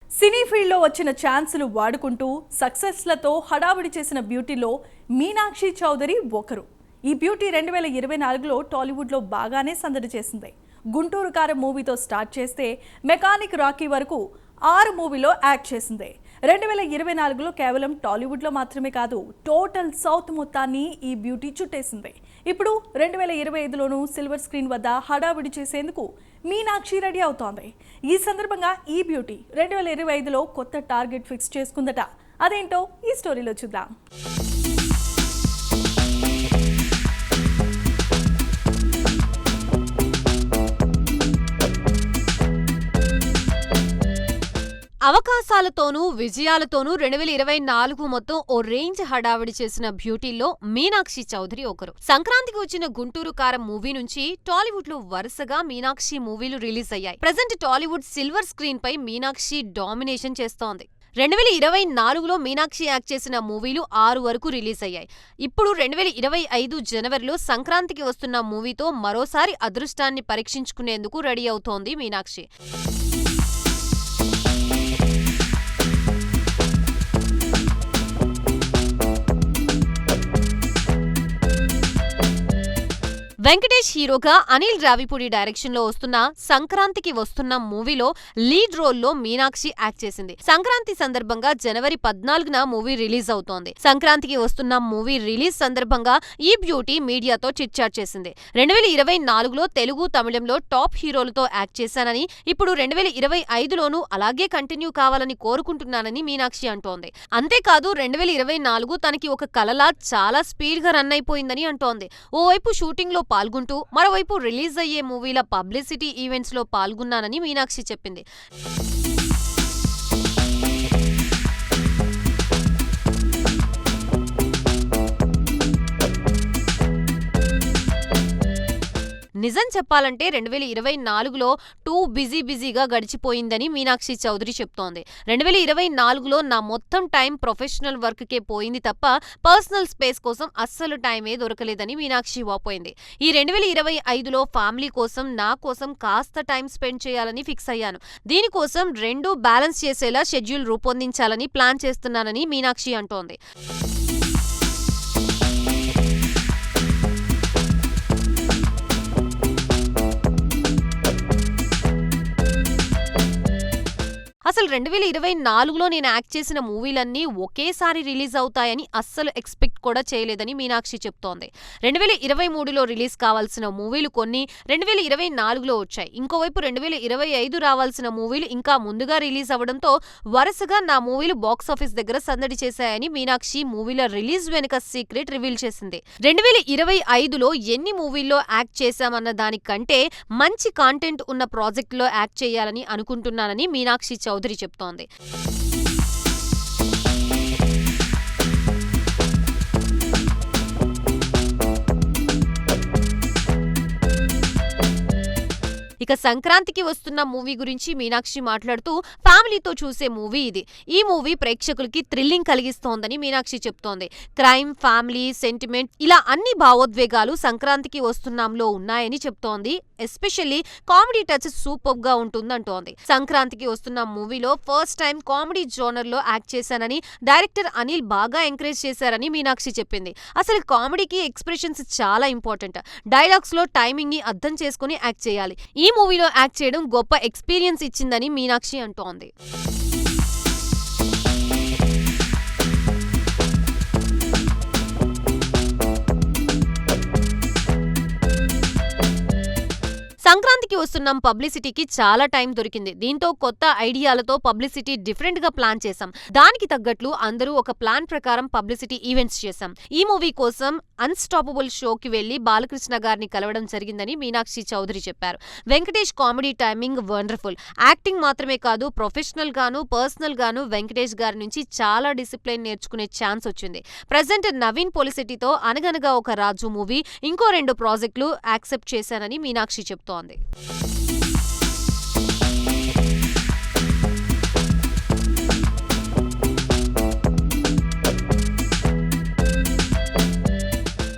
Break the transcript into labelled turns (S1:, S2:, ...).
S1: సినీ ఫీల్డ్లో వచ్చిన ఛాన్సులు వాడుకుంటూ సక్సెస్లతో హడావిడి చేసిన బ్యూటీలో మీనాక్షి చౌదరి ఒకరు. ఈ బ్యూటీ 2024లో టాలీవుడ్లో బాగానే సందడి చేసింది. గుంటూరు కారం మూవీతో స్టార్ట్ చేస్తే మెకానిక్ రాకీ వరకు 6 మూవీలో యాక్ట్ చేసింది. 2024లో కేవలం టాలీవుడ్లో మాత్రమే కాదు, టోటల్ సౌత్ మొత్తాన్ని ఈ బ్యూటీ చుట్టేసింది. ఇప్పుడు 2025లోనూ సిల్వర్ స్క్రీన్ వద్ద హడావిడి చేసేందుకు మీనాక్షి రెడీ అవుతోంది. ఈ సందర్భంగా ఈ బ్యూటీ 2025లో కొత్త టార్గెట్ ఫిక్స్ చేసుకుందట. అదేంటో ఈ స్టోరీలో చూద్దాం.
S2: అవకాశాలతోనూ విజయాలతోనూ 2024 మొత్తం ఓ రేంజ్ హడావిడి చేసిన బ్యూటీల్లో మీనాక్షి చౌదరి ఒకరు. సంక్రాంతికి వచ్చిన గుంటూరు కారం మూవీ నుంచి టాలీవుడ్ లో వరుసగా మీనాక్షి మూవీలు రిలీజ్ అయ్యాయి. ప్రెజెంట్ టాలీవుడ్ సిల్వర్ స్క్రీన్ పై మీనాక్షి డామినేషన్ చేస్తోంది. 2024లో మీనాక్షి యాక్ట్ చేసిన మూవీలు 6 వరకు రిలీజ్ అయ్యాయి. ఇప్పుడు 2025 జనవరిలో సంక్రాంతికి వస్తున్న మూవీతో మరోసారి అదృష్టాన్ని పరీక్షించుకునేందుకు రెడీ అవుతోంది మీనాక్షి. వెంకటేష్ హీరోగా అనిల్ రావిపూడి డైరెక్షన్ లో వస్తున్న సంక్రాంతికి వస్తున్న మూవీలో లీడ్ రోల్లో మీనాక్షి యాక్ట్ చేసింది. సంక్రాంతి సందర్భంగా జనవరి 14న మూవీ రిలీజ్ అవుతోంది. సంక్రాంతికి వస్తున్న మూవీ రిలీజ్ సందర్భంగా ఈ బ్యూటీ మీడియాతో చిట్చాట్ చేసింది. 2024లో తెలుగు, తమిళంలో టాప్ హీరోలతో యాక్ట్ చేశానని, ఇప్పుడు 2025లోనూ అలాగే కంటిన్యూ కావాలని కోరుకుంటున్నానని మీనాక్షి అంటోంది. అంతేకాదు 2024 తనకి ఒక కలలా చాలా స్పీడ్ గా రన్ అయిపోయిందని అంటోంది. ఓవైపు షూటింగ్ లో పాల్గొంటూ మరోవైపు రిలీజ్ అయ్యే మూవీల పబ్లిసిటీ ఈవెంట్స్ లో పాల్గొన్నానని మీనాక్షి చెప్పింది. నిజం చెప్పాలంటే 2024లో బిజీగా గడిచిపోయిందని మీనాక్షి చౌదరి చెప్తోంది. 2024లో నా మొత్తం టైం ప్రొఫెషనల్ వర్క్ కే పోయింది తప్ప పర్సనల్ స్పేస్ కోసం అస్సలు టైమే దొరకలేదని మీనాక్షి వాపోయింది. ఈ 2025లో ఫ్యామిలీ కోసం, నా కోసం కాస్త టైం స్పెండ్ చేయాలని ఫిక్స్ అయ్యాను. దీనికోసం రెండూ బ్యాలెన్స్ చేసేలా షెడ్యూల్ రూపొందించాలని ప్లాన్ చేస్తున్నానని మీనాక్షి అంటోంది. అసలు 2024లో నేను యాక్ట్ చేసిన మూవీలన్నీ ఒకేసారి రిలీజ్ అవుతాయని అస్సలు ఎక్స్పెక్ట్ కూడా చేయలేదని మీనాక్షి చెప్తోంది. 2023లో రిలీజ్ కావాల్సిన మూవీలు కొన్ని 2024లో వచ్చాయి. ఇంకోవైపు 2025 రావాల్సిన మూవీలు ఇంకా ముందుగా రిలీజ్ అవ్వడంతో వరుసగా నా మూవీలు బాక్సాఫీస్ దగ్గర సందడి చేశాయని మీనాక్షి మూవీల రిలీజ్ వెనుక సీక్రెట్ రివీల్ చేసింది. 2025లో ఎన్ని మూవీల్లో యాక్ట్ చేశామన్న దానికంటే మంచి కాంటెంట్ ఉన్న ప్రాజెక్టులో యాక్ట్ చేయాలని అనుకుంటున్నానని మీనాక్షి చౌదరి చెప్తోంది. ఇక సంక్రాంతికి వస్తున్న మూవీ గురించి మీనాక్షి మాట్లాడుతూ, ఫ్యామిలీతో చూసే మూవీ ఇది. ఈ మూవీ ప్రేక్షకులకి థ్రిల్లింగ్ కలిగిస్తోందని మీనాక్షి చెప్తోంది. క్రైమ్, ఫ్యామిలీ, సెంటిమెంట్ ఇలా అన్ని భావోద్వేగాలు సంక్రాంతికి వస్తున్నాంలో ఉన్నాయని చెప్తోంది. ఎస్పెషల్లీ కామెడీ టచ్ సూపర్ గా ఉంటుందంటోంది. సంక్రాంతికి వస్తున్న మూవీలో ఫస్ట్ టైం కామెడీ జోనర్ లో యాక్ట్ చేశానని, డైరెక్టర్ అనిల్ బాగా ఎంకరేజ్ చేశారని మీనాక్షి చెప్పింది. అసలు కామెడీకి ఎక్స్ప్రెషన్స్ చాలా ఇంపార్టెంట్. డైలాగ్స్ లో టైమింగ్ ని అర్థం చేసుకుని యాక్ట్ చేయాలి. ఈ మూవీలో యాక్ట్ చేయడం గొప్ప ఎక్స్పీరియన్స్ ఇచ్చిందని మీనాక్షి అంటోంది. సంక్రాంతికి వస్తున్న పబ్లిసిటీకి చాలా టైం దొరికింది. దీంతో కొత్త ఐడియాలతో పబ్లిసిటీ డిఫరెంట్ గా ప్లాన్ చేశాం. దానికి తగ్గట్లు అందరూ ఒక ప్లాన్ ప్రకారం పబ్లిసిటీ ఈవెంట్స్ చేశాం. ఈ మూవీ కోసం అన్స్టాపబుల్ షోకి వెళ్లి బాలకృష్ణ గారిని కలవడం జరిగిందని మీనాక్షి చౌదరి చెప్పారు. Venkatesh comedy timing wonderful. Acting మాత్రమే కాదు, ప్రొఫెషనల్ గాను పర్సనల్ గాను వెంకటేష్ గారి నుంచి చాలా డిసిప్లిన్ నేర్చుకునే ఛాన్స్ వచ్చింది. ప్రెజెంట్ నవీన్ పొలిసిటీతో అనగనగా ఒక రాజు మూవీ, ఇంకో 2 ప్రాజెక్టులు యాక్సెప్ట్ చేశానని మీనాక్షి చెప్తోంది.